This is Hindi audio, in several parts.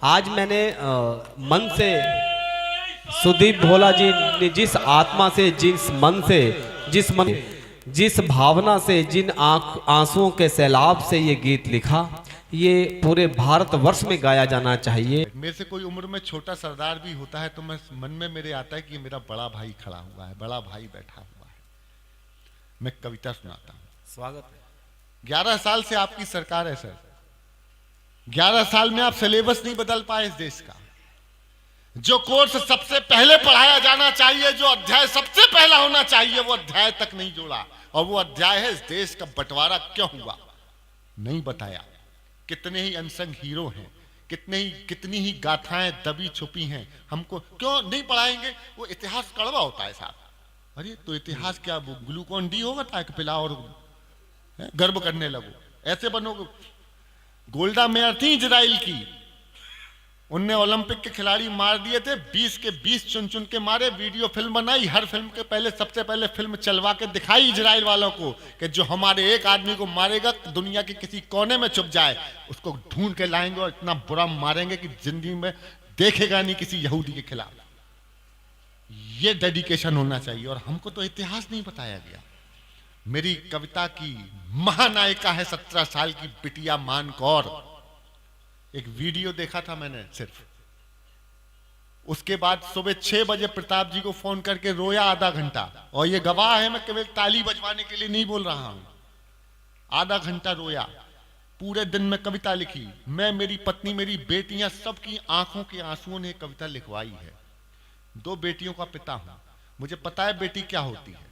आज मैंने मन से सुदीप भोला जी ने जिस आत्मा से, जिस मन से, जिस भावना से, जिन आंसुओं के सैलाब से ये गीत लिखा, ये पूरे भारतवर्ष में गाया जाना चाहिए। मेरे से कोई उम्र में छोटा सरदार भी होता है तो मैं मन में मेरे आता है कि मेरा बड़ा भाई खड़ा हुआ है, बड़ा भाई बैठा हुआ है। मैं कविता सुनाता हूँ। स्वागत है। 11 साल से आपकी सरकार है सर। 11 साल में आप सिलेबस नहीं बदल पाए इस देश का। जो कोर्स सबसे पहले पढ़ाया जाना चाहिए, जो अध्याय सबसे पहला होना चाहिए, वो अध्याय तक नहीं जोड़ा। और वो अध्याय है इस देश का बंटवारा क्यों हुआ, नहीं बताया। कितने ही अनसंग हीरो हैं, कितनी ही गाथाएं दबी छुपी हैं, हमको क्यों नहीं पढ़ाएंगे। वो इतिहास कड़वा होता है साहब। अरे तो इतिहास क्या ग्लूकोन डी होगा ताकि पिला और गर्व करने लगो, ऐसे बनोगे। गोल्डा मेयर थी इजराइल की, उनने ओलंपिक के खिलाड़ी मार दिए थे, 20 के 20 चुन चुन के मारे। वीडियो फिल्म बनाई, हर फिल्म के पहले सबसे पहले फिल्म चलवा के दिखाई इजराइल वालों को कि जो हमारे एक आदमी को मारेगा दुनिया के किसी कोने में छुप जाए, उसको ढूंढ के लाएंगे और इतना बुरा मारेंगे कि जिंदगी में देखेगा नहीं किसी यहूदी के खिलाफ। ये डेडिकेशन होना चाहिए। और हमको तो इतिहास नहीं बताया गया। मेरी कविता की महानायिका है 17 साल की बिटिया मान कौर। एक वीडियो देखा था मैंने सिर्फ, उसके बाद सुबह 6 बजे प्रताप जी को फोन करके रोया आधा घंटा। और ये गवाह है, मैं केवल ताली बजवाने के लिए नहीं बोल रहा हूं। आधा घंटा रोया, पूरे दिन में कविता लिखी। मैं, मेरी पत्नी, मेरी बेटियां, सबकी आंखों के आंसुओं ने कविता लिखवाई है। 2 बेटियों का पिता हूं, मुझे पता है बेटी क्या होती है।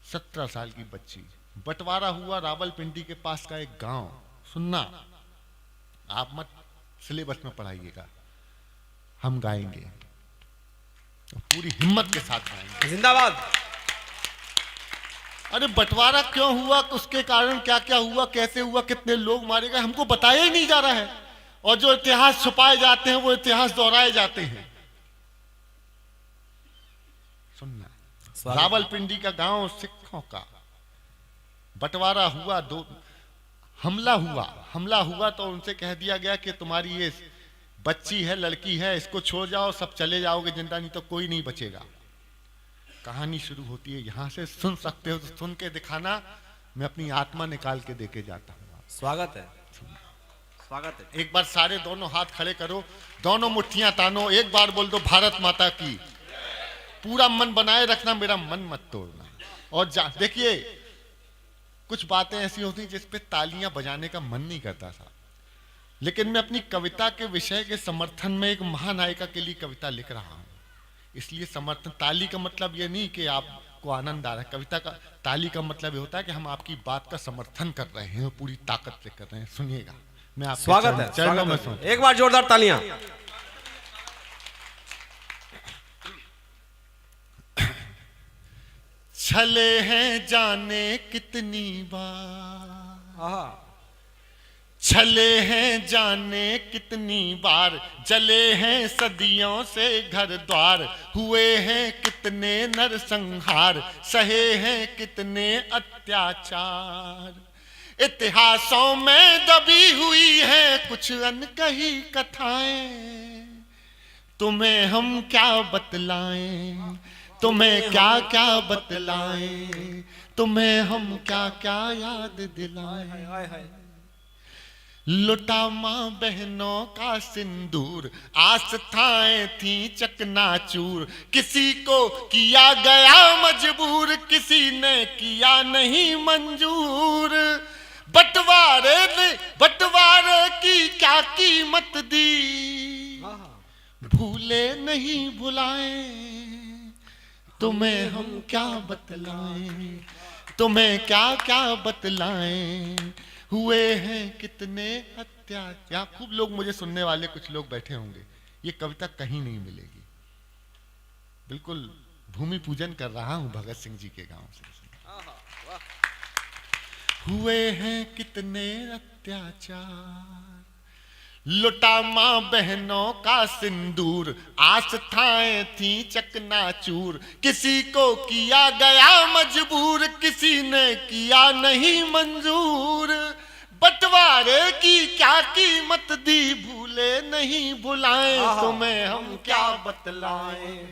17 साल की बच्ची, बंटवारा हुआ रावलपिंडी के पास का एक गांव। सुनना, आप मत सिलेबस में पढ़ाइएगा, हम गाएंगे, पूरी हिम्मत के साथ गाएंगे। जिंदाबाद। अरे बंटवारा क्यों हुआ, उसके कारण क्या क्या हुआ, कैसे हुआ, कितने लोग मारे गए, हमको बताया ही नहीं जा रहा है। और जो इतिहास छुपाए जाते हैं वो इतिहास दोहराए जाते हैं। सुनना, रावलपिंडी का गांव सिखों का, बंटवारा हुआ, हमला हुआ तो उनसे कह दिया गया कि तुम्हारी ये बच्ची है, लड़की है, इसको छोड़ जाओ, सब चले जाओगे जिंदा, नहीं तो कोई नहीं बचेगा। कहानी शुरू होती है यहां से। सुन सकते हो तो सुन के दिखाना, मैं अपनी आत्मा निकाल के देके जाता हूं। स्वागत है, स्वागत है। एक बार सारे दोनों हाथ खड़े करो, दोनों मुट्ठियां तानो, एक बार बोल दो भारत माता की। पूरा मन बनाए रखना, मेरा मन मत तोड़ना। और देखिए, कुछ बातें ऐसी होती हैं जिस पे तालियां बजाने का मन नहीं करता था, लेकिन मैं अपनी कविता के विषय के समर्थन में एक महानायिका के लिए कविता लिख रहा हूं। इसलिए समर्थन, ताली का मतलब ये नहीं कि आपको आनंद आ रहा है। कविता का ताली का मतलब ये होता है कि हम आपकी बात का समर्थन कर रहे हैं, पूरी ताकत से कर रहे हैं। सुनिएगा, मैं आपके स्वागत है, चरणों में स्वागत है। एक बार जोरदार तालियां। छले हैं जाने कितनी बार, छले हैं जाने कितनी बार, जले हैं सदियों से घर द्वार, हुए हैं कितने नरसंहार, सहे हैं कितने अत्याचार। इतिहासों में दबी हुई है कुछ अनकही कथाएं, तुम्हें हम क्या बतलाएं, तुम्हें क्या क्या बतलाएं, तुम्हें हम क्या क्या याद दिलाएं। लुटा मां बहनों का सिंदूर, आस्थाएं थी चकनाचूर, किसी को किया गया मजबूर, किसी ने किया नहीं मंजूर। बंटवारे की क्या कीमत दी, भूले नहीं भुलाएं, तुम्हें हम क्या बतलाएं, तुम्हें क्या क्या बतलाएं, हुए हैं कितने अत्याचार। यहाँ खूब लोग, मुझे सुनने वाले कुछ लोग बैठे होंगे, ये कविता कहीं नहीं मिलेगी। बिल्कुल भूमि पूजन कर रहा हूं भगत सिंह जी के गांव से। हुए हैं कितने अत्याचार, लुटा मां बहनों का सिंदूर, आस्थाएं थी चकनाचूर, किसी को किया गया मजबूर, किसी ने किया नहीं मंजूर। बंटवारे की क्या कीमत दी, भूले नहीं भुलाएं, तुम्हें हम क्या बतलाएं,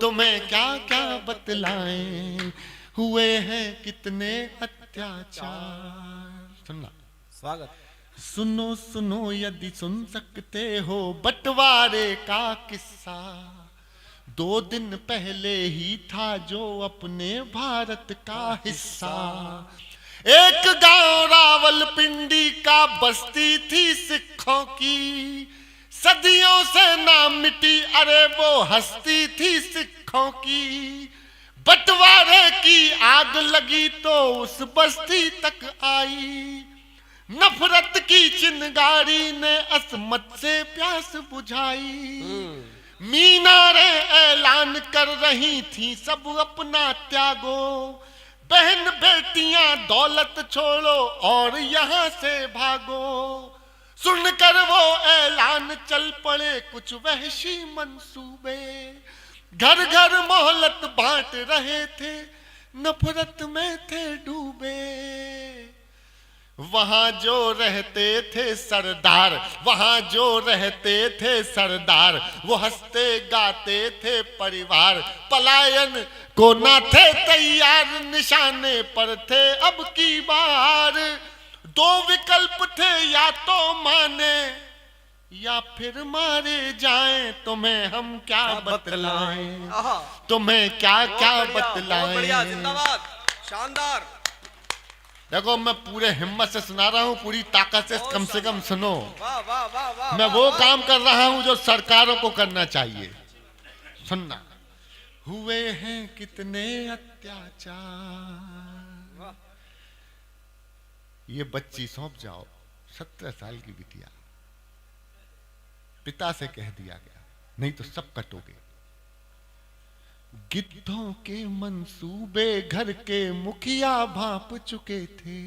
तुम्हें क्या क्या बतलाएं, हुए हैं कितने अत्याचार। सुनना, स्वागत। सुनो सुनो यदि सुन सकते हो बंटवारे का किस्सा, 2 दिन पहले ही था जो अपने भारत का हिस्सा। एक गांव रावलपिंडी का, बस्ती थी सिखों की, सदियों से ना मिटी अरे वो हस्ती थी सिखों की। बंटवारे की आग लगी तो उस बस्ती तक आई, नफरत की चिंगारी ने असमत से प्यास बुझाई। मीनारे ऐलान कर रही थी सब अपना त्यागो, बहन बेटियां दौलत छोड़ो और यहां से भागो। सुनकर वो ऐलान चल पड़े कुछ वहशी मंसूबे, घर घर मोहलत बांट रहे थे, नफरत में थे डूबे। वहां जो रहते थे सरदार, वहां जो रहते थे सरदार, वो हंसते गाते थे परिवार, पलायन को ना थे तैयार, निशाने पर थे अब की बार। 2 विकल्प थे, या तो माने या फिर मारे जाएं, तुम्हें हम क्या बतलाएं, तुम्हें क्या क्या बतलाएं। जिंदाबाद, शानदार। देखो मैं पूरे हिम्मत से सुना रहा हूं, पूरी ताकत से, कम से कम सुनो। वाह वाह वाह वाह। मैं वो काम कर रहा हूं जो सरकारों को करना चाहिए। सुनना, हुए हैं कितने अत्याचार। ये बच्ची सौंप जाओ, 17 साल की बिटिया, पिता से कह दिया गया, नहीं तो सब कटोगे। गिद्धों के मंसूबे घर के मुखिया भांप चुके थे,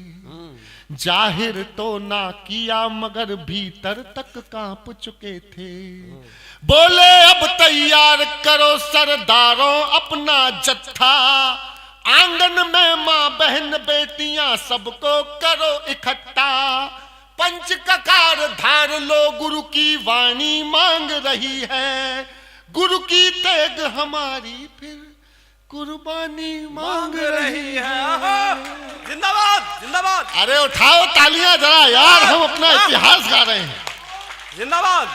जाहिर तो ना किया मगर भीतर तक कांप चुके थे। बोले अब तैयार करो सरदारों अपना जत्था, आंगन में माँ बहन बेटियां सबको करो इकट्ठा। पंच ककार धार लो, गुरु की वाणी मांग रही है, गुरु की तेग हमारी फिर कुर्बानी मांग रही है। जिंदाबाद जिंदाबाद। अरे उठाओ तालियां जरा यार, हम अपना इतिहास गा रहे हैं। जिंदाबाद।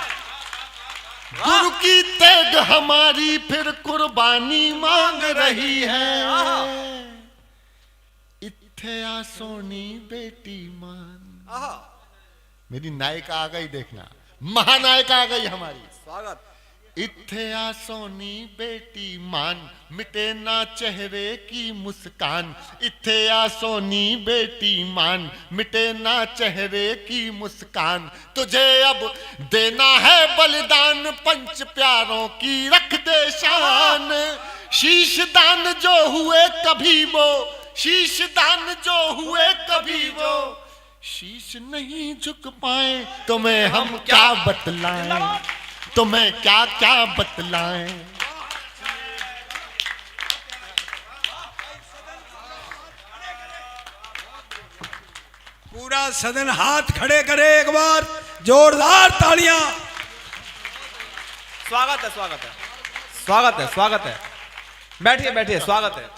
गुरु की तेग हमारी फिर कुर्बानी मांग रही है। इत्थे आ सोनी बेटी मान। मेरी नायिका आ गई, देखना, महानायिका आ गई हमारी। स्वागत। इत्थे आ सोनी बेटी मान, मिटे ना चेहरे की मुस्कान। इत्थे आ सोनी बेटी मान, मिटे ना चेहरे की मुस्कान। तुझे अब देना है बलिदान, पंच प्यारों की रख दे शान। शीश दान जो हुए कभी वो, शीश दान जो हुए कभी वो, शीश नहीं झुक पाए, तुम्हें हम क्या बतलाएं, तुम्हें क्या क्या बतलाएं। पूरा सदन हाथ खड़े करे, एक बार जोरदार तालियां। स्वागत है स्वागत है स्वागत है स्वागत है। बैठिए बैठिए, स्वागत है।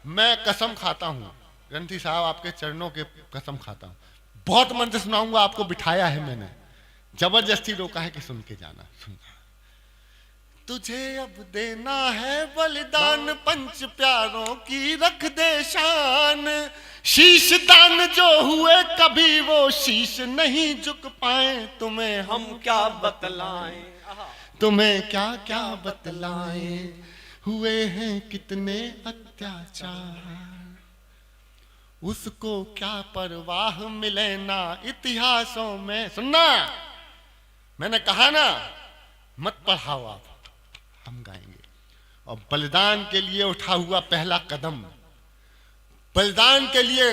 मैं कसम खाता हूं ग्रंथी साहब, आपके चरणों के कसम खाता हूं, बहुत मन से सुनाऊंगा आपको। बिठाया है मैंने, जबरदस्ती रोका है कि सुन के जाना। सुनना, तुझे अब देना है बलिदान, पंच प्यारों की रख दे शान। शीश दान जो हुए कभी वो, शीश नहीं झुक पाए, तुम्हें हम क्या बतलाएं, तुम्हें क्या क्या बतलाएं। हुए हैं कितने अत्याचार, उसको क्या परवाह मिले ना इतिहासों में। सुनना, मैंने कहा ना, मत पढ़ाओ आप, हम गाएंगे। और बलिदान के लिए उठा हुआ पहला कदम, बलिदान के लिए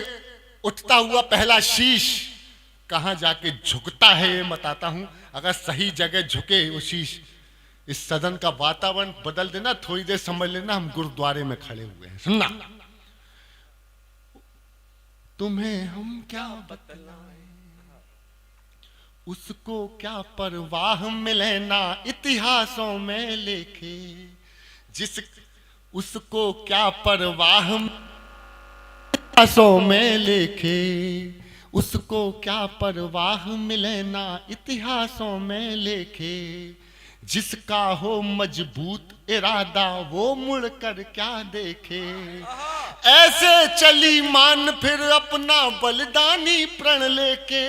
उठता हुआ पहला शीश कहां जाके झुकता है ये बताता हूं। अगर सही जगह झुके वो शीश, इस सदन का वातावरण बदल देना। थोड़ी देर समझ लेना, हम गुरुद्वारे में खड़े हुए हैं। सुनना, तुम्हें हम क्या बतलाएं, उसको क्या परवाह मिले ना इतिहासों में लेखे, जिस उसको क्या परवाह इतिहासों में लेखे, उसको क्या परवाह मिले ना इतिहासों में लेखे, जिसका हो मजबूत इरादा वो मुड़ कर क्या देखे। ऐसे चली मान फिर अपना बलिदानी प्रण लेके,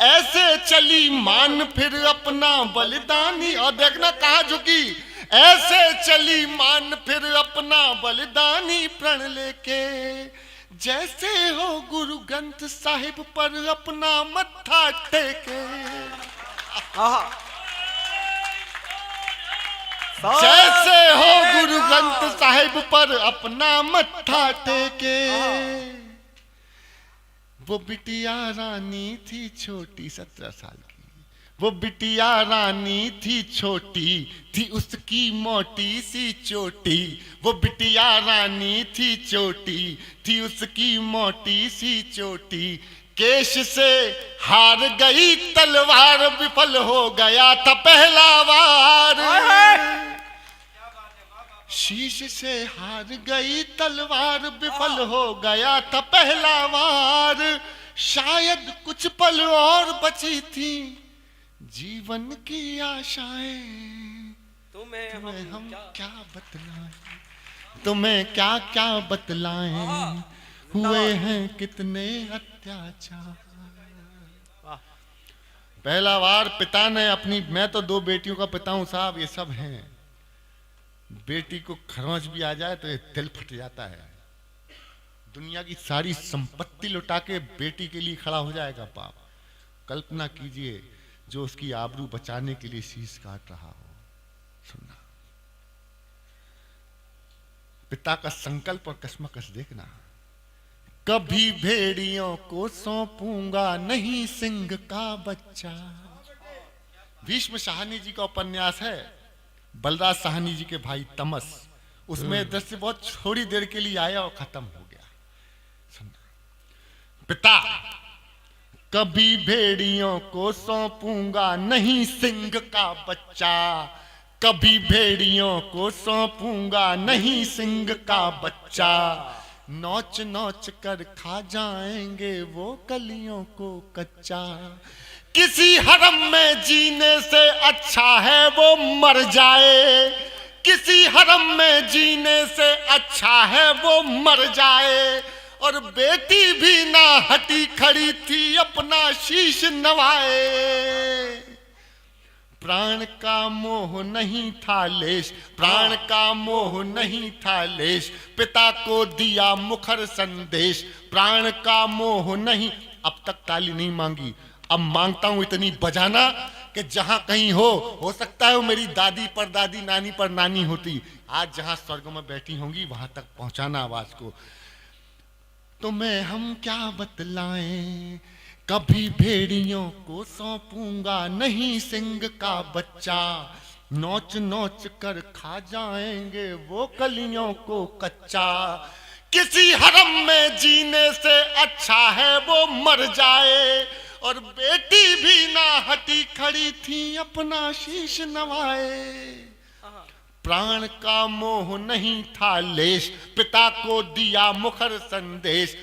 ऐसे चली मान फिर अपना बलिदानी, और देखना कहाँ झुकी, ऐसे चली मान फिर अपना बलिदानी प्रण लेके, जैसे हो गुरु ग्रंथ साहिब पर अपना मत्था टेके। जैसे हो गुरु ग्रंथ साहिब पर अपना मत्था टेके। वो बिटिया रानी थी छोटी 17 साल की, वो बिटिया रानी थी छोटी, थी उसकी मोटी सी चोटी, वो बिटिया रानी थी छोटी, थी उसकी मोटी सी चोटी, केश से हार गई तलवार, विफल हो गया था पहला वार। शीश से हार गई तलवार, विफल हो गया था पहला वार, शायद कुछ पल और बची थी जीवन की आशाएं। तुम्हें हम क्या बतलाएं, तुम्हें क्या क्या बतलाएं, हुए हैं कितने अत्याचार। पहला बार पिता ने अपनी, मैं तो 2 बेटियों का पिता हूं साहब, ये सब हैं, बेटी को खरोंच भी आ जाए तो ये दिल फट जाता है। दुनिया की सारी संपत्ति लुटा के बेटी के लिए खड़ा हो जाएगा बाप। कल्पना कीजिए जो उसकी आबरू बचाने के लिए शीश काट रहा हो। सुनना, पिता का संकल्प और कश्मकश देखना। कभी भेड़ियों को सौंपूंगा नहीं सिंह का बच्चा। भीष्म साहनी जी का उपन्यास है, बलराज साहनी जी के भाई तमस। उसमें दृश्य बहुत थोड़ी देर के लिए आया और खत्म हो गया। सुनना, पिता कभी भेड़ियों को सौंपूंगा नहीं सिंह का बच्चा, कभी भेड़ियों को सौंपूंगा नहीं सिंह का बच्चा, नोच नोच कर खा जाएंगे वो कलियों को कच्चा। किसी हरम में जीने से अच्छा है वो मर जाए, किसी हरम में जीने से अच्छा है वो मर जाए। और बेटी भी ना हटी खड़ी थी अपना शीश नवाए। प्राण का मोह नहीं था लेश, प्राण का मोह नहीं था लेश, पिता को दिया मुखर संदेश, प्राण का मोह नहीं। अब तक ताली नहीं मांगी, अब मांगता हूं इतनी बजाना कि जहां कहीं हो सकता है वो मेरी दादी पर दादी, नानी पर नानी होती। आज जहां स्वर्ग में बैठी होंगी वहां तक पहुंचाना आवाज को। तुम्हें हम क्या बतलाएं, कभी भेड़ियों को सौंपूंगा नहीं सिंह का बच्चा, नोच नोच कर खा जाएंगे वो कलियों को कच्चा। किसी हरम में जीने से अच्छा है वो मर जाए। और बेटी भी ना हटी खड़ी थी अपना शीश नवाए। प्राण का मोह नहीं था लेश, पिता को दिया मुखर संदेश।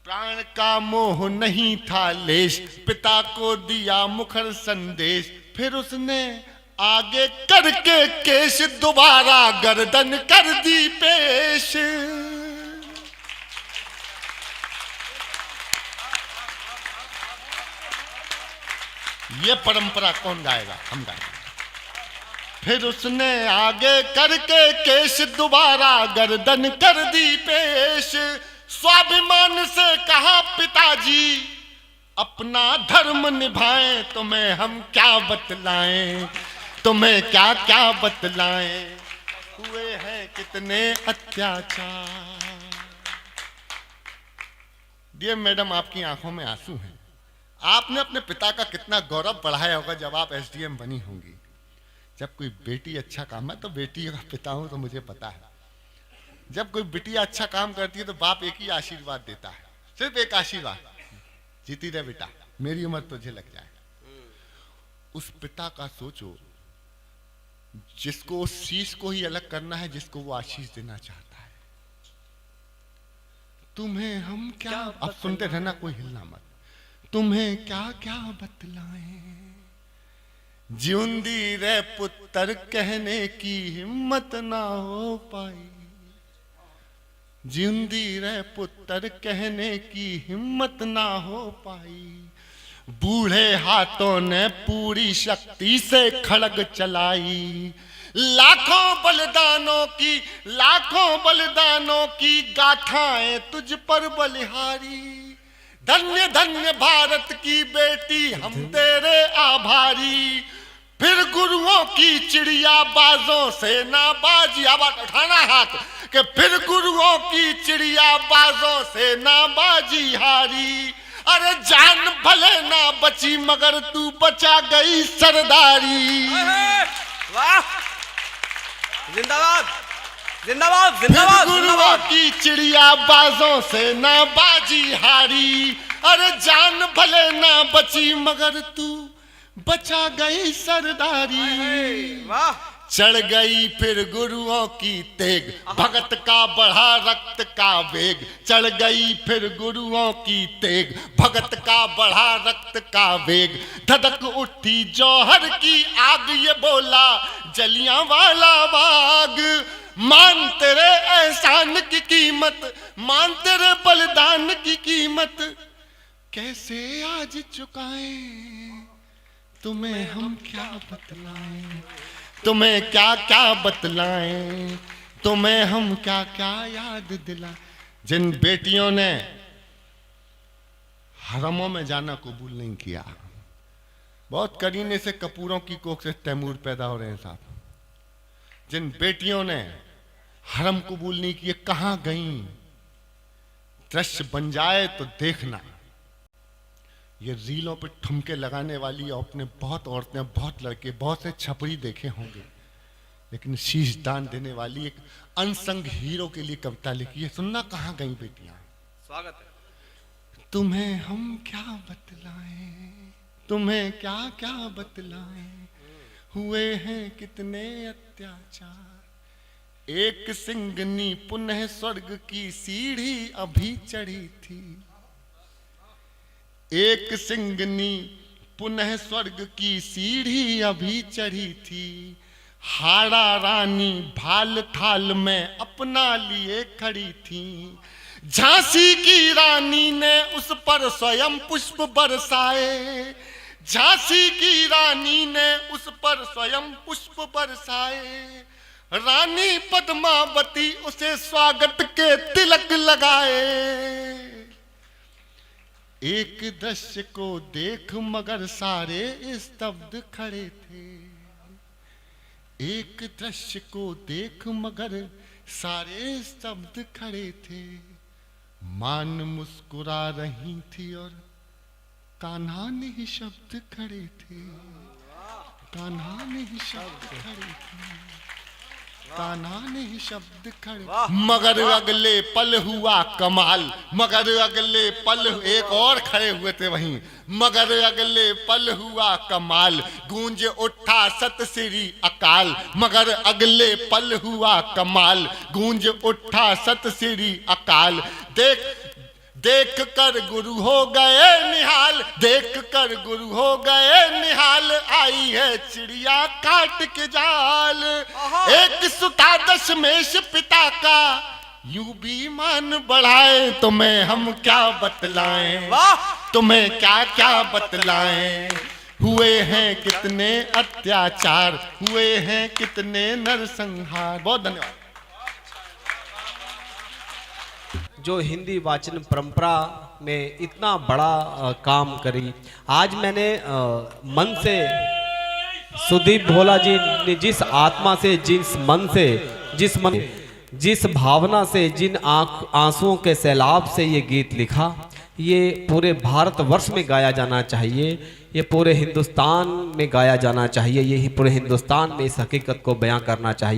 प्राण का मोह नहीं था लेश, पिता को दिया मुखर संदेश। फिर उसने आगे करके केश दोबारा गर्दन कर दी पेश। ये परंपरा कौन गाएगा? हम गाएंगे। फिर उसने आगे करके केश दोबारा गर्दन कर दी पेश। स्वाभिमान से कहा पिताजी अपना धर्म निभाएं, तुम्हें हम क्या बतलाएं, तुम्हें क्या क्या बतलाएं, हुए हैं कितने अत्याचार। डियर मैडम, आपकी आंखों में आंसू हैं। आपने अपने पिता का कितना गौरव बढ़ाया होगा जब आप एसडीएम बनी होंगी। जब कोई बेटी अच्छा काम है, तो बेटी का पिता हूं तो मुझे पता है, जब कोई बिटिया अच्छा काम करती है तो बाप एक ही आशीर्वाद देता है, सिर्फ एक आशीर्वाद, जीती रहे बेटा, मेरी उम्र तुझे लग जाएगा। उस पिता का सोचो जिसको उस शीश को ही अलग करना है, जिसको वो आशीष देना चाहता है। तुम्हें हम क्या, अब सुनते रहना, कोई हिलना मत। तुम्हें क्या क्या बतलाएं, जिंदी रे पुत्र कहने की हिम्मत ना हो पाई, जिंदी रे पुत्र कहने की हिम्मत ना हो पाई। बूढ़े हाथों ने पूरी शक्ति से खड़ग चलाई, लाखों बलिदानों की गाथाएं तुझ पर बलिहारी। धन्य धन्य भारत की बेटी हम तेरे आभारी, फिर गुरुओं की चिड़िया बाजों से ना बाजी। अब उठाना हाथ कि फिर गुरुओं की चिड़िया बाजों से ना बाजी हारी। अरे जान भले ना बची मगर तू बचा गई सरदारी। वाह, जिंदाबाद जिंदाबाद जिंदाबाद। गुरुओं की चिड़िया बाजों से ना बाजी हारी। अरे जान भले ना बची मगर तू बचा गई सरदारी। वाह, चढ़ गई फिर गुरुओं की तेग, भगत का बढ़ा रक्त का वेग। चढ़ गई फिर गुरुओं की तेग, भगत का बढ़ा रक्त का वेग। धधक उठी जौहर की आग, ये बोला जलियांवाला बाग। मान तेरे एहसान की कीमत, मान तेरे बलिदान की कीमत, कैसे आज चुकाएं, तुम्हें हम क्या बतलाएं, तुम्हें क्या क्या बतलाएं, तुम्हें हम क्या क्या याद दिलाएं। जिन बेटियों ने हरमों में जाना कबूल नहीं किया, बहुत करीने से कपूरों की कोख से तैमूर पैदा हो रहे हैं साहब। जिन बेटियों ने हरम कबूल नहीं किए, कहां गईं, दृश्य बन जाए तो देखना। ये रीलों पे ठुमके लगाने वाली अपने बहुत औरतें, बहुत लड़के, बहुत से छपरी देखे होंगे, लेकिन शीश दान देने वाली एक अनसंग हीरो के लिए कविता लिखी है। सुनना, कहां गई बेटियां। स्वागत है। तुम्हें हम क्या बतलाएं, तुम्हें क्या क्या बतलाएं, हुए हैं कितने अत्याचार। एक सिंगनी पुनः स्वर्ग की सीढ़ी अभी चढ़ी थी, एक सिंगनी पुनः स्वर्ग की सीढ़ी अभी चढ़ी थी। हाड़ा रानी भाल थाल में अपना लिए खड़ी थी। झांसी की रानी ने उस पर स्वयं पुष्प बरसाए, झांसी की रानी ने उस पर स्वयं पुष्प बरसाए। रानी पद्मावती उसे स्वागत के तिलक लगाए। एक दृश्य को देख मगर सारे स्तब्ध खड़े थे, एक दृश्य को देख मगर सारे स्तब्ध खड़े थे। मान मुस्कुरा रही थी और कान्हा ने ही शब्द खड़े थे, कान्हा ने ही शब्द खड़े थे, कान्हा ने ही शब्द खड़े। मगर अगले पल हुआ कमाल, मगर अगले पल एक और खड़े हुए थे वहीं। मगर अगले पल हुआ कमाल, गूंज उठा सत श्री अकाल। मगर अगले पल हुआ कमाल, गूंज उठा सत श्री अकाल। देख कर गुरु हो गए निहाल, देख कर गुरु हो गए निहाल। आई है चिड़िया काट के जाल, एक सुता दशमेश पिता का यूं भी मान बढ़ाए। तुम्हें हम क्या बतलाएं, तुम्हें क्या क्या बतलाएं। हुए हैं कितने अत्याचार, हुए हैं कितने नरसंहार। बहुत धन्यवाद। जो हिंदी वाचन परंपरा में इतना बड़ा काम करी। आज मैंने मन से सुदीप भोला जी ने जिस आत्मा से, जिस मन से, जिस भावना से, जिन आंसुओं के सैलाब से ये गीत लिखा, ये पूरे भारतवर्ष में गाया जाना चाहिए, ये पूरे हिंदुस्तान में गाया जाना चाहिए, ये पूरे हिंदुस्तान में इस हकीकत को बयां करना चाहिए।